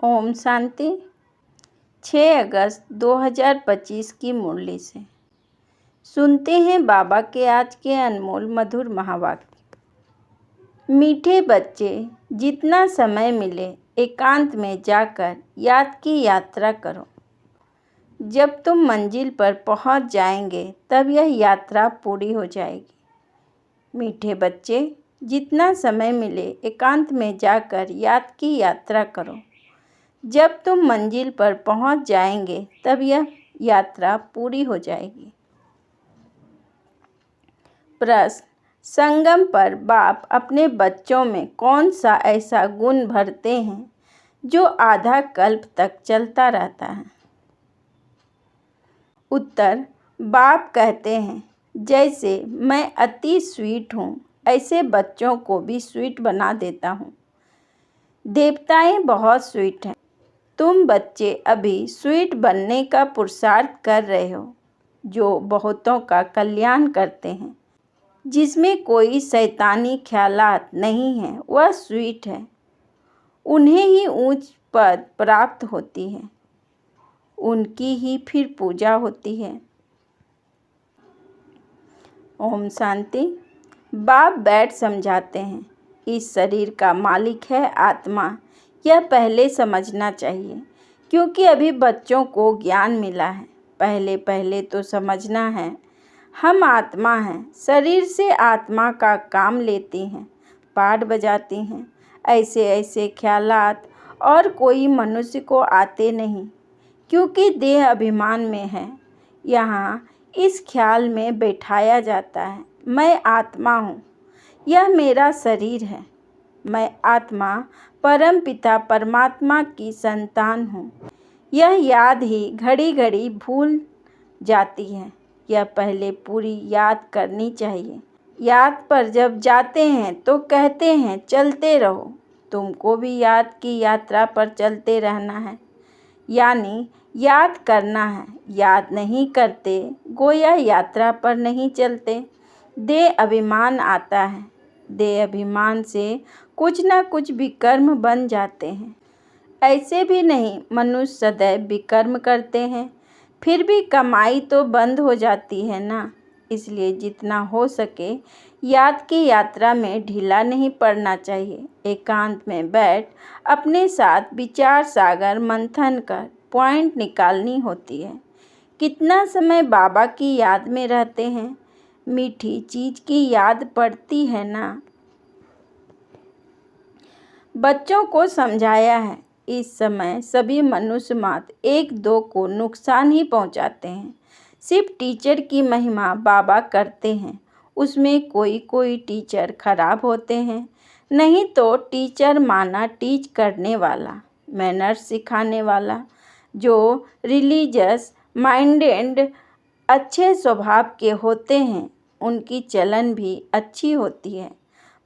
ओम शांति। 6 अगस्त 2025 की मुरली से सुनते हैं बाबा के आज के अनमोल मधुर महावाक्य। मीठे बच्चे, जितना समय मिले एकांत में जाकर याद की यात्रा करो। जब तुम मंजिल पर पहुंच जाएंगे तब यह यात्रा पूरी हो जाएगी। मीठे बच्चे, जितना समय मिले एकांत में जाकर याद की यात्रा करो। जब तुम मंजिल पर पहुंच जाएंगे तब यह यात्रा पूरी हो जाएगी। प्रश्न: संगम पर बाप अपने बच्चों में कौन सा ऐसा गुण भरते हैं जो आधा कल्प तक चलता रहता है? उत्तर: बाप कहते हैं, जैसे मैं अति स्वीट हूँ, ऐसे बच्चों को भी स्वीट बना देता हूँ। देवताएं बहुत स्वीट हैं। तुम बच्चे अभी स्वीट बनने का पुरुषार्थ कर रहे हो, जो बहुतों का कल्याण करते हैं। जिसमें कोई शैतानी ख्यालात नहीं है, वह स्वीट है। उन्हें ही ऊंच पद प्राप्त होती है, उनकी ही फिर पूजा होती है। ओम शांति। बाप बैठ समझाते हैं, इस शरीर का मालिक है आत्मा। यह पहले समझना चाहिए, क्योंकि अभी बच्चों को ज्ञान मिला है। पहले पहले तो समझना है, हम आत्मा हैं। शरीर से आत्मा का काम लेती हैं, पाठ बजाती हैं। ऐसे ऐसे ख्यालात और कोई मनुष्य को आते नहीं, क्योंकि देह अभिमान में है। यहाँ इस ख्याल में बैठाया जाता है, मैं आत्मा हूँ, यह मेरा शरीर है। मैं आत्मा परम पिता परमात्मा की संतान हूँ। यह याद ही घड़ी घड़ी भूल जाती है। यह पहले पूरी याद करनी चाहिए। याद पर जब जाते हैं तो कहते हैं चलते रहो। तुमको भी याद की यात्रा पर चलते रहना है, यानी याद करना है। याद नहीं करते, गोया यात्रा पर नहीं चलते। देह अभिमान आता है, देह अभिमान से कुछ न कुछ विकर्म बन जाते हैं। ऐसे भी नहीं, मनुष्य सदैव विकर्म करते हैं, फिर भी कमाई तो बंद हो जाती है ना। इसलिए जितना हो सके याद की यात्रा में ढीला नहीं पड़ना चाहिए। एकांत में बैठ अपने साथ विचार सागर मंथन कर पॉइंट निकालनी होती है। कितना समय बाबा की याद में रहते हैं, मीठी चीज़ की याद पड़ती है ना। बच्चों को समझाया है, इस समय सभी मनुष्य मात्र एक दो को नुकसान ही पहुंचाते हैं। सिर्फ टीचर की महिमा बाबा करते हैं, उसमें कोई कोई टीचर खराब होते हैं। नहीं तो टीचर माना टीच करने वाला, मैनर्स सिखाने वाला, जो रिलीजियस माइंडेड अच्छे स्वभाव के होते हैं, उनकी चलन भी अच्छी होती है।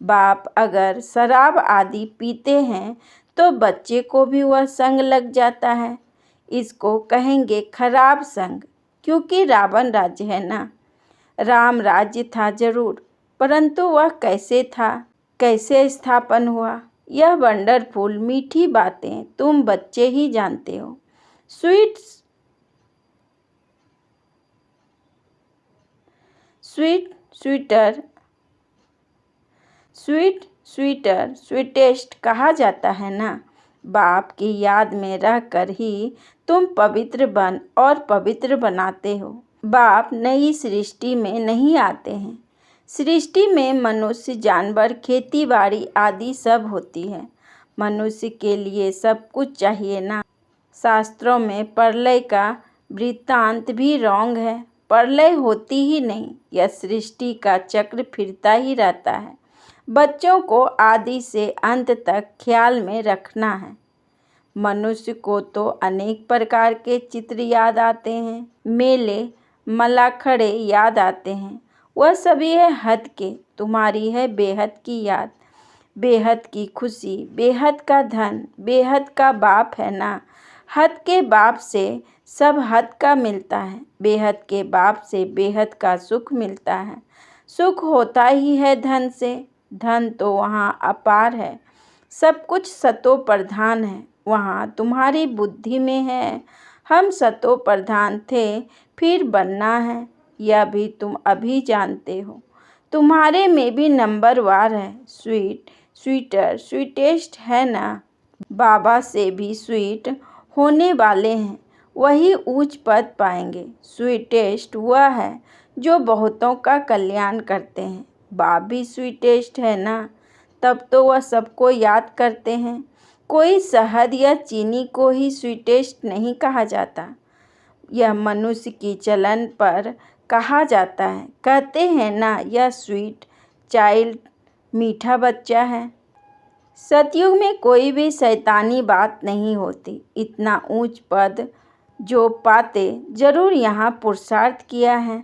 बाप अगर शराब आदि पीते हैं तो बच्चे को भी वह संग लग जाता है। इसको कहेंगे खराब संग, क्योंकि रावण राज्य है ना। राम राज्य था जरूर, परंतु वह कैसे था, कैसे स्थापन हुआ, यह वंडरफुल मीठी बातें तुम बच्चे ही जानते हो। स्वीटेस्ट कहा जाता है ना। बाप की याद में रहकर ही तुम पवित्र बन और पवित्र बनाते हो। बाप नई सृष्टि में नहीं आते हैं। सृष्टि में मनुष्य, जानवर, खेती बाड़ी आदि सब होती है। मनुष्य के लिए सब कुछ चाहिए ना। शास्त्रों में प्रलय का वृत्तांत भी रॉन्ग है। प्रलय होती ही नहीं, यह सृष्टि का चक्र फिरता ही रहता है। बच्चों को आदि से अंत तक ख्याल में रखना है। मनुष्य को तो अनेक प्रकार के चित्र याद आते हैं, मेले मलाखड़े याद आते हैं। वह सभी है हद के। तुम्हारी है बेहद की याद, बेहद की खुशी, बेहद का धन, बेहद का बाप है ना। हद के बाप से सब हद का मिलता है, बेहद के बाप से बेहद का सुख मिलता है। सुख होता ही है धन से। धन तो वहाँ अपार है, सब कुछ सतो प्रधान है। वहाँ तुम्हारी बुद्धि में है। हम सतो प्रधान थे, फिर बनना है, यह भी तुम अभी जानते हो। तुम्हारे में भी नंबरवार है, स्वीट, स्वीटर, स्वीटेस्ट है ना। बाबा से भी स्वीट होने वाले हैं, वही उच्च पद पाएंगे। स्वीटेस्ट वह है जो बहुतों का कल्याण करते हैं। बाप भी स्वीटेस्ट है ना, तब तो वह सबको याद करते हैं। कोई शहद या चीनी को ही स्वीटेस्ट नहीं कहा जाता, यह मनुष्य की चलन पर कहा जाता है। कहते हैं ना, यह स्वीट चाइल्ड, मीठा बच्चा है। सतयुग में कोई भी शैतानी बात नहीं होती। इतना ऊंच पद जो पाते, जरूर यहाँ पुरुषार्थ किया है।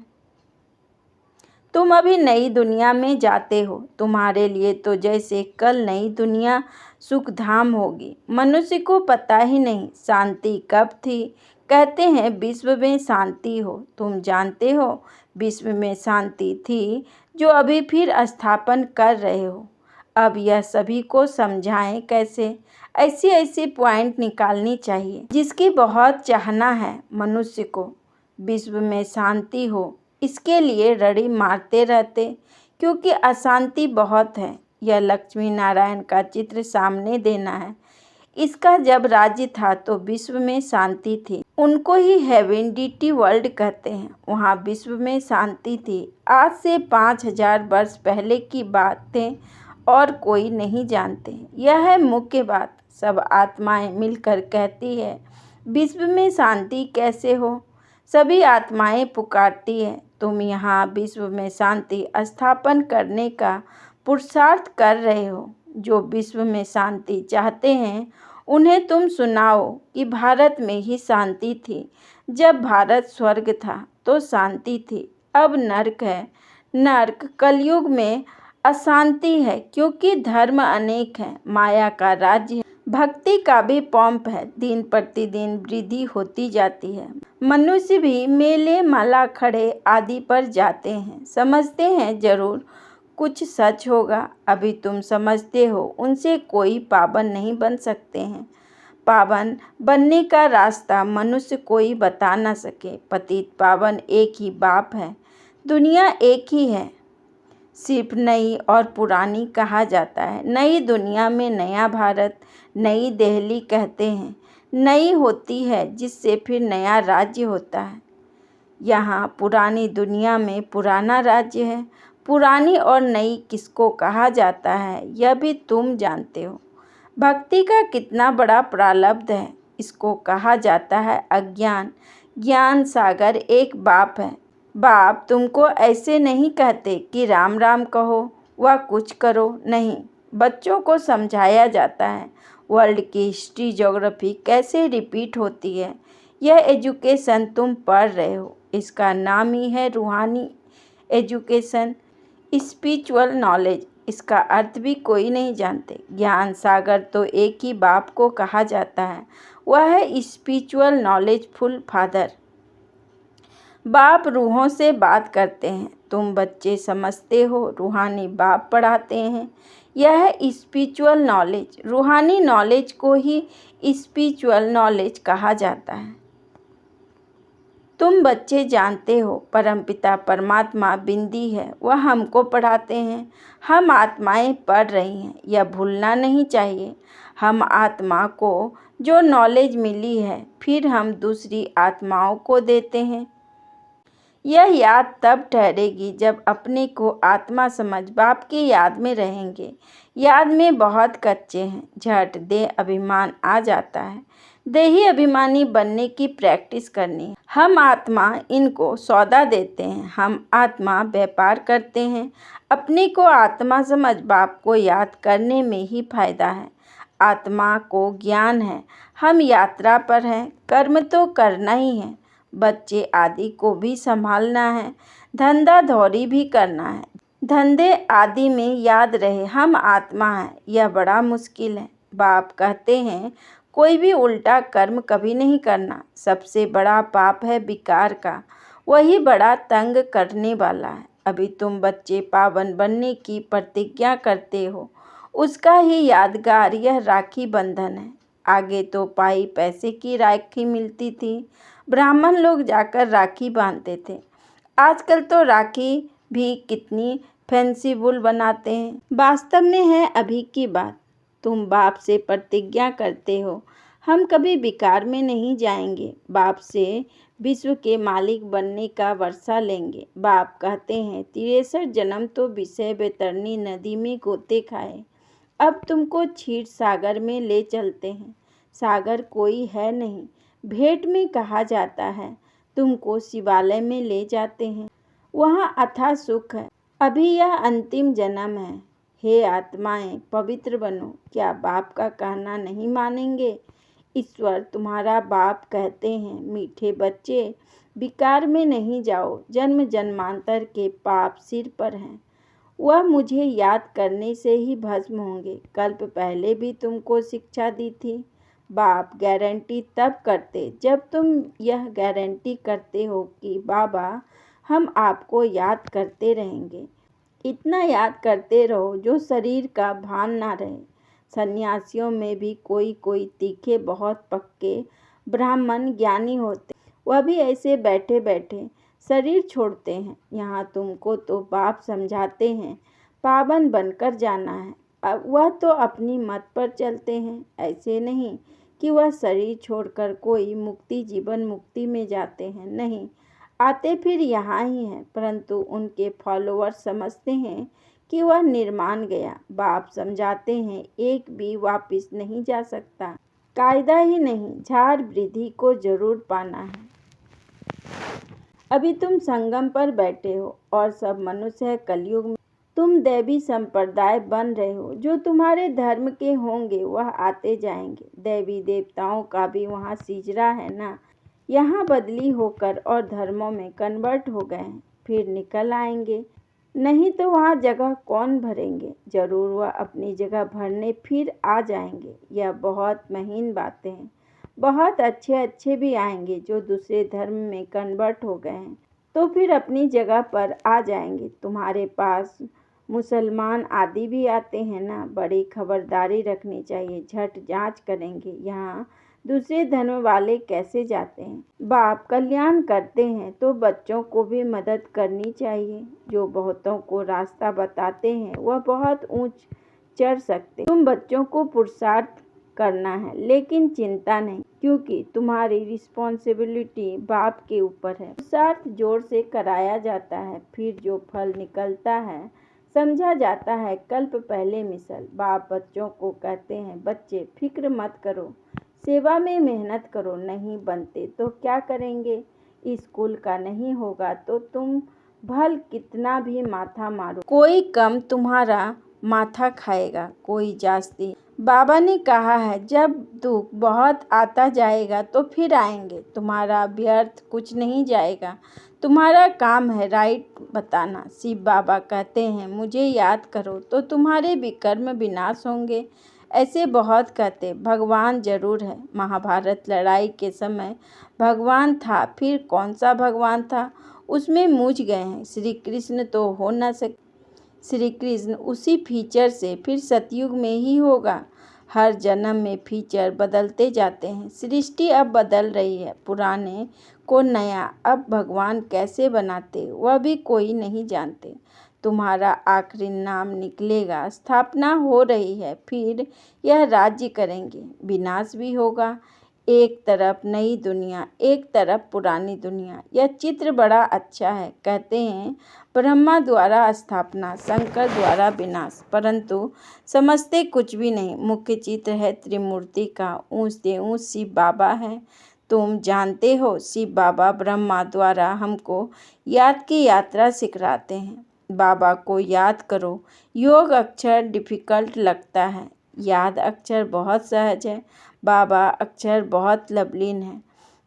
तुम अभी नई दुनिया में जाते हो। तुम्हारे लिए तो जैसे कल नई दुनिया सुखधाम होगी। मनुष्य को पता ही नहीं शांति कब थी। कहते हैं विश्व में शांति हो। तुम जानते हो विश्व में शांति थी जो अभी फिर स्थापन कर रहे हो। अब यह सभी को समझाएं कैसे। ऐसी ऐसी पॉइंट निकालनी चाहिए जिसकी बहुत चाहना है मनुष्य को। विश्व में शांति हो, इसके लिए रड़ी मारते रहते, क्योंकि अशांति बहुत है। यह लक्ष्मी नारायण का चित्र सामने देना है। इसका जब राज्य था तो विश्व में शांति थी। उनको ही हेवेनिटी वर्ल्ड कहते हैं। वहाँ विश्व में शांति थी। आज से 5000 वर्ष पहले की बातें और कोई नहीं जानते। यह है मुख्य बात। सब आत्माएं मिलकर कहती है विश्व में शांति कैसे हो। सभी आत्माएं पुकारती है। तुम यहाँ विश्व में शांति स्थापन करने का पुरुषार्थ कर रहे हो। जो विश्व में शांति चाहते हैं उन्हें तुम सुनाओ कि भारत में ही शांति थी। जब भारत स्वर्ग था तो शांति थी, अब नर्क है। नर्क कलयुग में अशांति है, क्योंकि धर्म अनेक है, माया का राज्य है। भक्ति का भी पंप है, दिन प्रतिदिन वृद्धि होती जाती है। मनुष्य भी मेले माला खड़े आदि पर जाते हैं, समझते हैं जरूर कुछ सच होगा। अभी तुम समझते हो उनसे कोई पावन नहीं बन सकते हैं। पावन बनने का रास्ता मनुष्य कोई बता न सके। पतित पावन एक ही बाप है, दुनिया एक ही है, सिर्फ नई और पुरानी कहा जाता है। नई दुनिया में नया भारत, नई दिल्ली कहते हैं। नई होती है जिससे फिर नया राज्य होता है। यहाँ पुरानी दुनिया में पुराना राज्य है। पुरानी और नई किसको कहा जाता है यह भी तुम जानते हो। भक्ति का कितना बड़ा प्रारब्ध है, इसको कहा जाता है अज्ञान। ज्ञान सागर एक बाप है। बाप तुमको ऐसे नहीं कहते कि राम राम कहो व कुछ करो, नहीं। बच्चों को समझाया जाता है वर्ल्ड की हिस्ट्री ज्योग्राफी कैसे रिपीट होती है। यह एजुकेशन तुम पढ़ रहे हो, इसका नाम ही है रूहानी एजुकेशन, स्पिरिचुअल नॉलेज। इसका अर्थ भी कोई नहीं जानते। ज्ञान सागर तो एक ही बाप को कहा जाता है, वह है स्पिरिचुअल नॉलेजफुल फादर। बाप रूहों से बात करते हैं, तुम बच्चे समझते हो रूहानी बाप पढ़ाते हैं। यह है स्पिरिचुअल नॉलेज। रूहानी नॉलेज को ही स्पिरिचुअल नॉलेज कहा जाता है। तुम बच्चे जानते हो परमपिता परमात्मा बिंदी है, वह हमको पढ़ाते हैं। हम आत्माएं पढ़ रही हैं, यह भूलना नहीं चाहिए। हम आत्मा को जो नॉलेज मिली है फिर हम दूसरी आत्माओं को देते हैं। यह याद तब ठहरेगी जब अपने को आत्मा समझ बाप की याद में रहेंगे। याद में बहुत कच्चे हैं, झट दे अभिमान आ जाता है। देही अभिमानी बनने की प्रैक्टिस करनी है। हम आत्मा इनको सौदा देते हैं, हम आत्मा व्यापार करते हैं। अपने को आत्मा समझ बाप को याद करने में ही फायदा है। आत्मा को ज्ञान है, हम यात्रा पर हैं, कर्म तो करना ही है। बच्चे आदि को भी संभालना है, धंधा धौरी भी करना है। धंधे आदि में याद रहे हम आत्मा हैं, यह बड़ा मुश्किल है। बाप कहते हैं कोई भी उल्टा कर्म कभी नहीं करना। सबसे बड़ा पाप है विकार का, वही बड़ा तंग करने वाला है। अभी तुम बच्चे पावन बनने की प्रतिज्ञा करते हो, उसका ही यादगार यह राखी बंधन है। आगे तो पाई पैसे की राखी मिलती थी, ब्राह्मण लोग जाकर राखी बांधते थे। आजकल तो राखी भी कितनी फैंसीफुल बनाते हैं। वास्तव में है अभी की बात। तुम बाप से प्रतिज्ञा करते हो, हम कभी बेकार में नहीं जाएंगे, बाप से विश्व के मालिक बनने का वर्षा लेंगे। बाप कहते हैं 63 जन्म तो विषय बैतरणी नदी में गोते खाए, अब तुमको क्षीर सागर में ले चलते हैं। सागर कोई है नहीं, भेंट में कहा जाता है। तुमको शिवालय में ले जाते हैं, वहाँ अथाह सुख है। अभी यह अंतिम जन्म है। हे आत्माएं, पवित्र बनो। क्या बाप का कहना नहीं मानेंगे? ईश्वर तुम्हारा बाप कहते हैं, मीठे बच्चे, विकार में नहीं जाओ, जन्म जन्मांतर के पाप सिर पर हैं, वह मुझे याद करने से ही भस्म होंगे। कल्प पहले भी तुमको शिक्षा दी थी। बाप गारंटी तब करते जब तुम यह गारंटी करते हो कि बाबा हम आपको याद करते रहेंगे। इतना याद करते रहो जो शरीर का भान ना रहे। सन्यासियों में भी कोई कोई तीखे बहुत पक्के ब्राह्मण ज्ञानी होते, वह भी ऐसे बैठे बैठे शरीर छोड़ते हैं। यहाँ तुमको तो बाप समझाते हैं पावन बनकर जाना है, अब वह तो अपनी मत पर चलते हैं। ऐसे नहीं कि वह शरीर छोड़कर कोई मुक्ति जीवन मुक्ति में जाते हैं, नहीं, आते फिर यहाँ ही हैं, परंतु उनके फॉलोअर्स समझते हैं कि वह निर्माण गया। बाप समझाते हैं एक भी वापिस नहीं जा सकता, कायदा ही नहीं, झाड़ वृद्धि को जरूर पाना है। अभी तुम संगम पर बैठे हो और सब मनुष्य है कलयुग में। तुम दैवी संप्रदाय बन रहे हो, जो तुम्हारे धर्म के होंगे वह आते जाएंगे। दैवी देवताओं का भी वहाँ सिजरा है ना, यहाँ बदली होकर और धर्मों में कन्वर्ट हो गए हैं, फिर निकल आएंगे। नहीं तो वहाँ जगह कौन भरेंगे? जरूर वह अपनी जगह भरने फिर आ जाएंगे। यह बहुत महीन बातें हैं। बहुत अच्छे अच्छे भी आएंगे जो दूसरे धर्म में कन्वर्ट हो गए हैं, तो फिर अपनी जगह पर आ जाएंगे। तुम्हारे पास मुसलमान आदि भी आते हैं ना, बड़ी खबरदारी रखनी चाहिए, झट जांच करेंगे यहाँ दूसरे धर्म वाले कैसे जाते हैं। बाप कल्याण करते हैं तो बच्चों को भी मदद करनी चाहिए। जो बहुतों को रास्ता बताते हैं वह बहुत ऊंच चढ़ सकते। तुम बच्चों को पुरुषार्थ करना है, लेकिन चिंता नहीं, क्योंकि तुम्हारी रिस्पॉन्सिबिलिटी बाप के ऊपर है। पुरुषार्थ जोर से कराया जाता है, फिर जो फल निकलता है समझा जाता है कल्प पहले मिसल। बाप बच्चों को कहते हैं बच्चे फिक्र मत करो, सेवा में मेहनत करो, नहीं बनते तो क्या करेंगे? स्कूल का नहीं होगा तो तुम भल कितना भी माथा मारो, कोई कम तुम्हारा माथा खाएगा, कोई जास्ती। बाबा ने कहा है जब दुख बहुत आता जाएगा तो फिर आएंगे, तुम्हारा व्यर्थ कुछ नहीं जाएगा, तुम्हारा काम है राइट बताना। शिव बाबा कहते हैं मुझे याद करो तो तुम्हारे विकर्म विनाश होंगे। ऐसे बहुत कहते, भगवान जरूर है। महाभारत लड़ाई के समय भगवान था, फिर कौन सा भगवान था उसमें मूझ गए हैं। श्री कृष्ण तो हो न सके, श्री कृष्ण उसी फीचर से फिर सतयुग में ही होगा। हर जन्म में फीचर बदलते जाते हैं। सृष्टि अब बदल रही है, पुराने को नया अब भगवान कैसे बनाते वह भी कोई नहीं जानते। तुम्हारा आखिरी नाम निकलेगा, स्थापना हो रही है, फिर यह राज्य करेंगे, विनाश भी होगा। एक तरफ नई दुनिया, एक तरफ पुरानी दुनिया। यह चित्र बड़ा अच्छा है। कहते हैं ब्रह्मा द्वारा स्थापना, शंकर द्वारा विनाश, परंतु समझते कुछ भी नहीं। मुख्य चित्र है त्रिमूर्ति का, ऊंच से ऊंच शिव बाबा है। तुम जानते हो शिव बाबा ब्रह्मा द्वारा हमको याद की यात्रा सिखाते हैं। बाबा को याद करो। योग अक्षर डिफिकल्ट लगता है, याद अक्षर बहुत सहज है। बाबा अक्षर बहुत लवलीन है,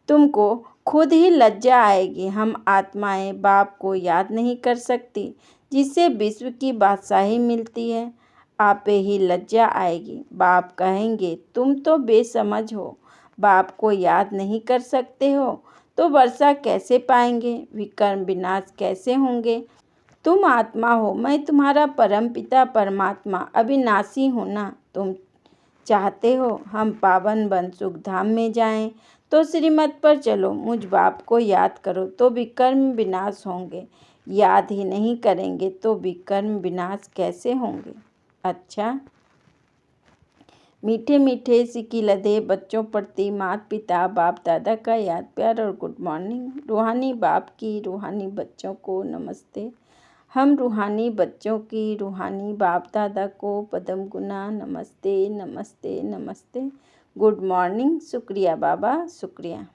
तुमको खुद ही लज्जा आएगी। हम आत्माएं बाप को याद नहीं कर सकती, जिससे विश्व की बादशाही मिलती है। आपे ही लज्जा आएगी। बाप कहेंगे तुम तो बेसमझ हो, बाप को याद नहीं कर सकते हो तो वर्षा कैसे पाएंगे, विकर्म विनाश कैसे होंगे? तुम आत्मा हो, मैं तुम्हारा परमपिता परमात्मा अविनाशी हूँ ना। चाहते हो हम पावन बन सुख धाम में जाएं, तो श्रीमत पर चलो, मुझ बाप को याद करो तो विकर्म विनाश होंगे। याद ही नहीं करेंगे तो विकर्म विनाश कैसे होंगे। अच्छा, मीठे मीठे सिक्की लदे बच्चों प्रति माता पिता बाप दादा का याद प्यार और गुड मॉर्निंग। रूहानी बाप की रूहानी बच्चों को नमस्ते। हम रूहानी बच्चों की रूहानी बाप दादा को पदम गुना नमस्ते नमस्ते नमस्ते। Good morning. शुक्रिया बाबा, शुक्रिया।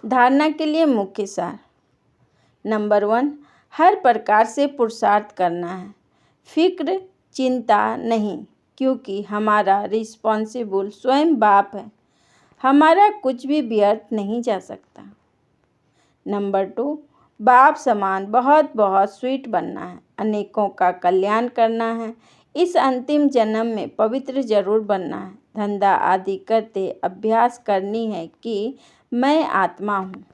धारणा के लिए मुख्य सार। नंबर 1, हर प्रकार से पुरुषार्थ करना है, फिक्र चिंता नहीं, क्योंकि हमारा रिस्पॉन्सिबल स्वयं बाप है। हमारा कुछ भी व्यर्थ नहीं जा सकता। नंबर 2, बाप समान बहुत बहुत स्वीट बनना है, अनेकों का कल्याण करना है। इस अंतिम जन्म में पवित्र जरूर बनना है। धंधा आदि करते अभ्यास करनी है कि मैं आत्मा हूँ।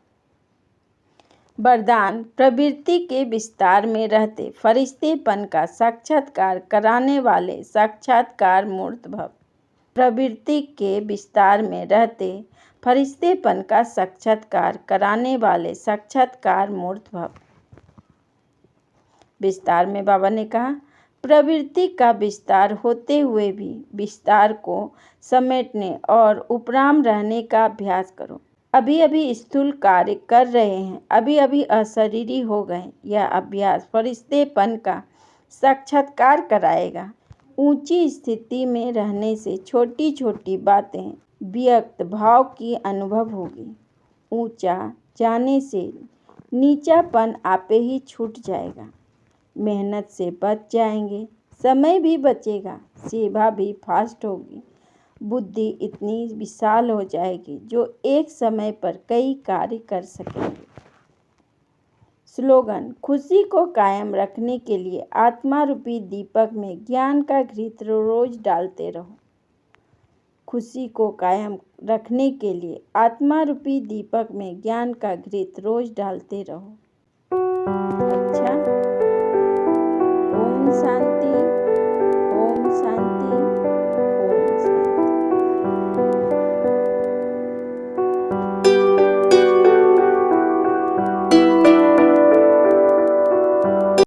वरदान, प्रवृत्ति के विस्तार में रहते फरिश्तेपन का साक्षात्कार कराने वाले साक्षात्कार मूर्त भव। प्रवृत्ति के विस्तार में रहते फरिश्तेपन का साक्षात्कार कराने वाले साक्षात्कार मूर्त भव। विस्तार में बाबा ने कहा, प्रवृत्ति का विस्तार होते हुए भी विस्तार को समेटने और उपराम रहने का अभ्यास करो। अभी अभी स्थूल कार्य कर रहे हैं, अभी अभी अशरीरी हो गए। यह अभ्यास फरिश्तेपन का साक्षात्कार कराएगा। ऊंची स्थिति में रहने से छोटी छोटी बातें व्यक्त भाव की अनुभव होगी। ऊंचा जाने से नीचापन आपे ही छूट जाएगा। मेहनत से बच जाएंगे, समय भी बचेगा, सेवा भी फास्ट होगी। बुद्धि इतनी विशाल हो जाएगी जो एक समय पर कई कार्य कर सकेंगे। स्लोगन, खुशी को कायम रखने के लिए आत्मा रूपी दीपक में ज्ञान का घृत रोज डालते रहो। खुशी को कायम रखने के लिए आत्मा रूपी दीपक में ज्ञान का घृत रोज डालते रहो। अच्छा, ओम शांति।